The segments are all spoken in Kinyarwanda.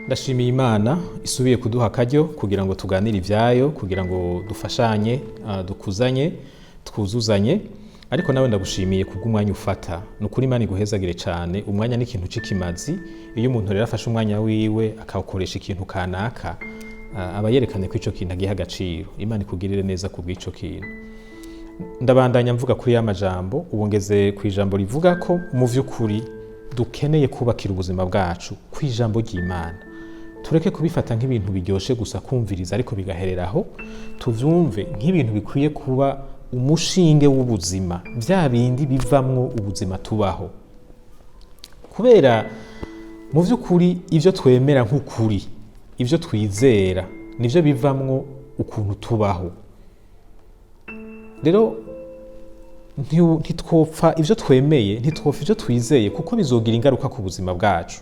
Ndashimiye Imana isubiye kuduha akaryo kugira ngo tuganire ivyayo, kugira ngo dufashanye, dukuzanye, twuzuzanye. Ariko nawe ndagushimiye kubw'umwanya ufata. Nukuri Imana iguhezagire cyane. Umwanya ni ikintu c'ikimazi. Iyo umuntu rero afashe umwanya wiwe akawukoresha ikintu kanaka, aba yerekanye ko ico kintu agiha agaciro. Imana ikugirire neza kubw'ico kintu. Ndabandanya mvuga kuri ya majambo, ubongeze kw'Ijambo rivuga ko mu vy'ukuri dukeneye kubakira ubuzima bwacu kw'Ijambo Ry'Imana. Tureke kubifata nk'ibintu biryoshe gusa kumviriza ariko bigahereraho, tuvyumve nk'ibintu bikwiye kuba umushinge w'ubuzima, vya bindi bivamwo ubuzima tubaho. Kubera mu vy'ukuri ivyo twemera nk'ukuri, ivyo twizera, nivyo bivamwo ukuntu tubaho. Rero ntitwopfa ivyo twemeye, ntitwopfa ivyo twizeye kuko bizogira ingaruka ku buzima bwacu.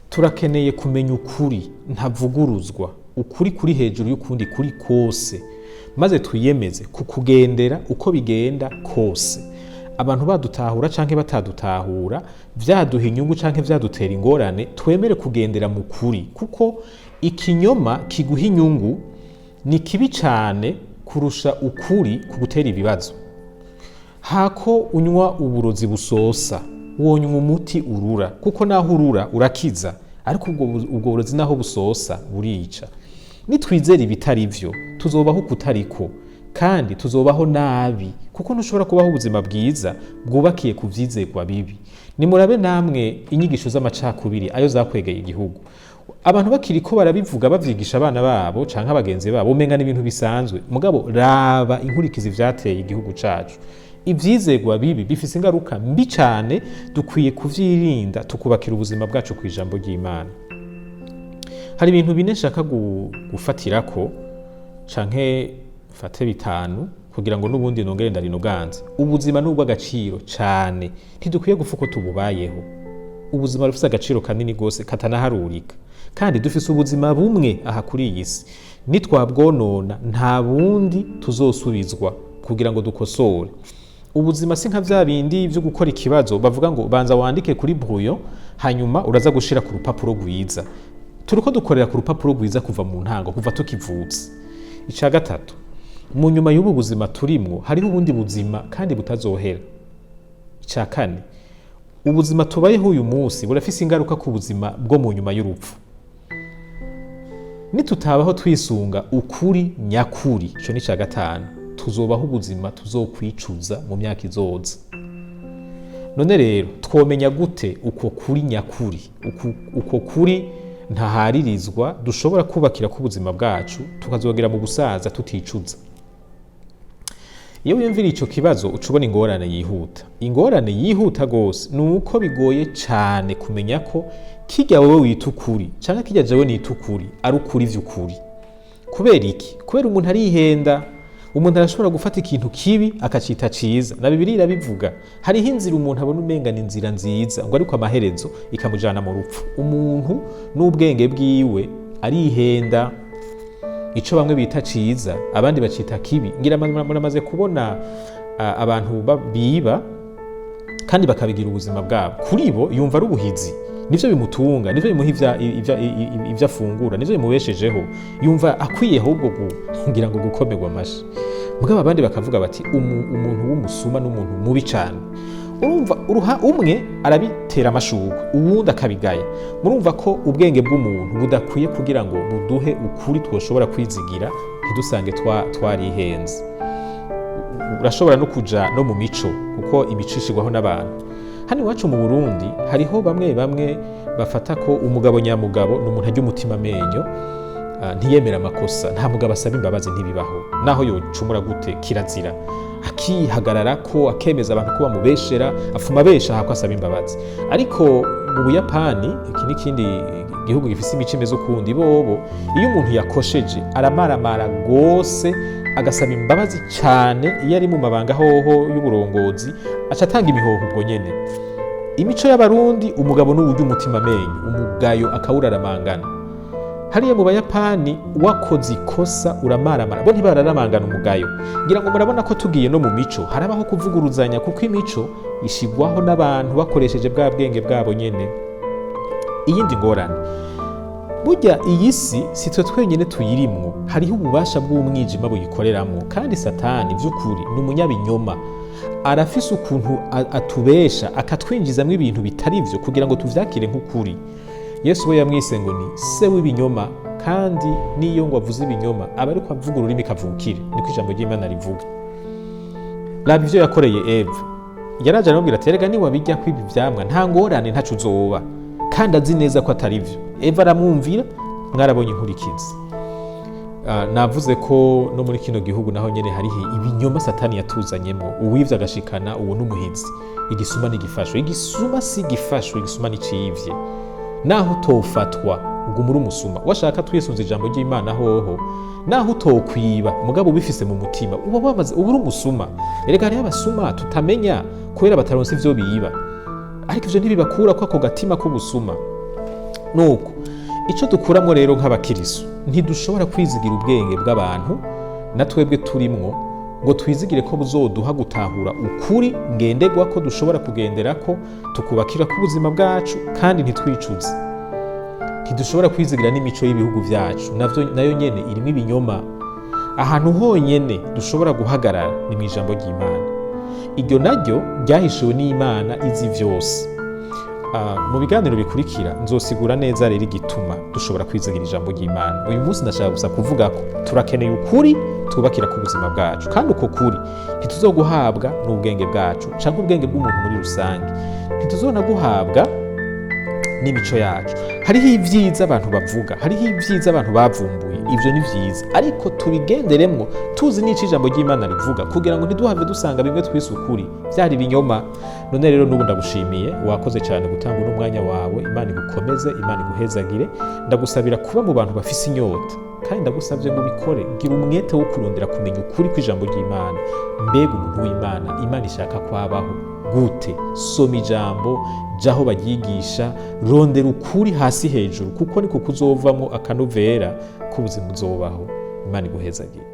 Turakeneye kumenya ukuri ntavuguruzwa, ukuri kuri hejuru y'ukundi kuri kose, maze twiyemeze kukugendera uko bigenda kose. Abantu badutahura canke batadutahura, vyaduha inyungu canke vyadutera ingorane, twemere kugendera mu kuri, kuko ikinyoma kiguha inyungu ni kibi cane kurusha ukuri kugutera ibibazo. Hako unywa uburozi busosa, wonywa umuti urura, kuko naho urura urakiza, ariko ubwo burozi naho busosa burica. Nitwizera ibitari vyo, tuzobaho kutariko, kandi tuzobaho nabi, kuko ntushobora kubaho ubuzima bwiza bwubakiye ku vyizerwa bibi. Nimurabe namwe inyigisho z'amacakubiri ayo zakwegeye igihugu. Abantu bakiriko barabivuga bavyigisha abana babo canke abagenzi babo, umenga n'ibintu bisanzwe. Mugabo raba inkurikizi vyateye igihugu cacu. Ivyizerwa bibi bifise ingaruka mbi cane, dukwiye kuvyirinda tukubakira ubuzima bwacu kw'Ijambo Ry'Imana. Hari ibintu bine nshaka gufatirako canke mfate bitanu kugira ngo n'ubundi nongere ndarinoganze. Ubuzima ni ubw'agaciro cane, ntidukwiye gupfa uko tububayeho. Ubuzima bufise agaciro kanini gose katanaharurika, kandi dufise ubuzima bumwe aha kuri iyi si. Nitwabwonona nta bundi tuzosubizwa kugira ngo dukosore. Ubuzima si nka vya bindi vyo gukora ikibazo bavuga ngo banza wandike kuri brouillon hanyuma uraza gushira ku rupapuro rwiza. Turiko dukorera ku rupapuro rwiza kuva mu ntango, kuva tukivutse. Ica gatatu, mu nyuma y'ubu buzima turimwo hariho ubundi buzima kandi butazohera. Ica kane, ubuzima tubayeho uyu munsi burafise ingaruka ku buzima bwo mu nyuma y'urupfu. Nitutabaho twisunga ukuri nyakuri, ico ni ca gatanu, tuzobaho ubuzima tuzokwicuza mu myaka izoza. None rero twomenya gute uko kuri nyakuri, uko kuri ntaharirizwa dushobora kubakira ku buzima bwacu tukazogera mu busaza tuticuza? Iyo wiyumvira ico kibazo ucubona ingorane yihuta. Ingorane yihuta gose nuko bigoye cane kumenya ko kirya wewe wita ukuri canke kirya jewe nita ukuri ari ukuri vy'ukuri. Kubera iki? Kubera umuntu arihenda. Umuntu arashobora gufata ikintu kibi akacita ciza. Na Bibiliya irabivuga. Hariho inzira umuntu abona umenga ni inzira nziza, ngo ariko amaherezo ikamujana mu rupfu. Umuntu n'ubwenge bwiwe arihenda. Ico bamwe bita ciza, abandi bacita kibi. Ngira muramaze kubona abantu biba kandi bakabigira ubuzima bwabo. Kuri bo yumva ari ubuhizi. Nivyo bimutunga, nivyo bimuha ivyo afungura, nivyo bimubeshejeho. Yumva akwiye ahubwo ngira ngo gukomerwa amashi. Mugabo abandi bakavuga bati umuntu w'umusuma n'umuntu mubi cane. Urumva uruha umwe arabitera amashurwe, uwundi akabigaya. Murumva ko ubwenge bw'umuntu budakwiye kugira ngo buduhe ukuri twoshobora kwizigira, ntidusange twarihenze. Urashobora no kuja no mu mico, kuko imicishirwaho n'abantu. Hano iwacu mu Burundi hariho bamwe bafata ko umugabo nyamugabo n'umuntu ajya umutima amenyo, ntiyemera amakosa. Nta mugabo asaba imbabazi, ntibibaho. Naho yocumura gute kirazira. Akihagarara ko akemeza abantu ko bamubeshera, afuma besha hako asaba imbabazi. Ariko mu Buyapani, iki n'ikindi gihugu gifise imico imeze ukundi, bobo iyo umuntu yakosheje aramaramara gose agasaba imbabazi cyane. Iyo ari mu mabanga hoho y'uburongozi aca atanga imihoho ubwo nyene. Imico y'abarundi umugabo n'uburyo umutima amenyo, umugayo akawuraramangana. Hariya mu Bayapani wakoze ikosa uramaramara, bo ntibararamangana umugayo. Ngira ngo murabona ko tugiye no mu mico harabaho kuvuguruzanya, kuko imico ishigwaho n'abantu bakoresheje bwa bwenge bwabo nyene. Iyindi ngorane burya iyi si si twe twenyine tuyirimwo, hariho ububasha bw'umwijima buyikoreramwo, kandi satani vy'ukuri ni umunyabinyoma, arafise ukuntu atubesha akatwinjizamwo ibintu bitari vyo kugira ngo tuvyakire nk'ukuri. Yesu we yamwise ngo ni se w'ibinyoma, kandi niyo ngo avuze ibinyoma aba ariko avuga ururimi kavukire, niko ijambo ry'Imana rivuga. Raba ivyo yakoreye Eva, yaraje aramubwira ati erega niwabirya kw'ibi vyamwa nta ngorane ntaco uzoba, kandi azi neza ko atari vyo. Eva aramwumvira, mwarabonye inkurikizi. Navuze ko no muri kino gihugu naho nyene hariho ibinyoma satani yatuzanyemo, uwivye agashikana uwo n'umuhizi, igisuma n'igifashwe. Igisuma si igifashwe, igisuma n'icivye. Naho utofatwa uguma uri umusuma, washaka twisunze ijambo ry'Imana hoho, naho utokwiba mugabo ubifise mu mutima uba uri umusuma. Erega hariho abasuma tutamenya kubera bataronse ivyo biba, ariko ivyo ntibibakura ko ako gatima k'ubusuma. Nuko ico dukuramwo rero nk'abakirisu, ntidushobora kwizigira ubwenge bw'abantu na twebwe turimwo ngo twizigire ko buzoduha gutahura ukuri ngenderwa ko dushobora kugenderako, tukubakira k'ubuzima bwacu kandi ntitwicuze. Ntidushobora kwizigira n'imico y'ibihugu vyacu, nayo nyene irimo ibinyoma. Ahantu honyene dushobora guhagarara ni mw'ijambo ry'Imana. Iryo naryo ryahishuwe n'Imana izi vyose. Mu biganiro bikurikira nzosigura neza rero igituma dushobora kwizigira ijambo ry'Imana. Uyu munsi ndashaka gusa kuvuga ko turakeneye ukuri twubakira ku buzima bwacu, kandi uko kuri ntituzoguhabwa n'ubwenge bwacu canke ubwenge bw'umuntu muri rusange, ntituzona guhabwa n'imico yacu. Hariho ivyiza abantu bavuga, hariho ivyiza abantu bavumbuye, ivyo ni vyiza, ariko tubigenderemwo tuzi n'ico ijambo ry'Imana rivuga, kugira ngo ntiduhave dusanga bimwe twise ukuri vyari ibinyoma. None rero n'ubu ndagushimiye, wakoze cyane gutanga uno mwanya wawe. Imana igukomeze, Imana iguhezagire. Ndagusabira kuba mu bantu bafise inyota, kandi ndagusavye ngo ubikore, gira umwete wo kurondera kumenya ukuri kw'ijambo ry'Imana. Mbega umuntu w'Imana, Imana ishaka kwabaho gute? Soma ijambo, jaho baryigisha, rondera ukuri hasi hejuru, kuko niko kuzovamwo akanovera k'ubuzima uzobaho. Imana iguhezagire.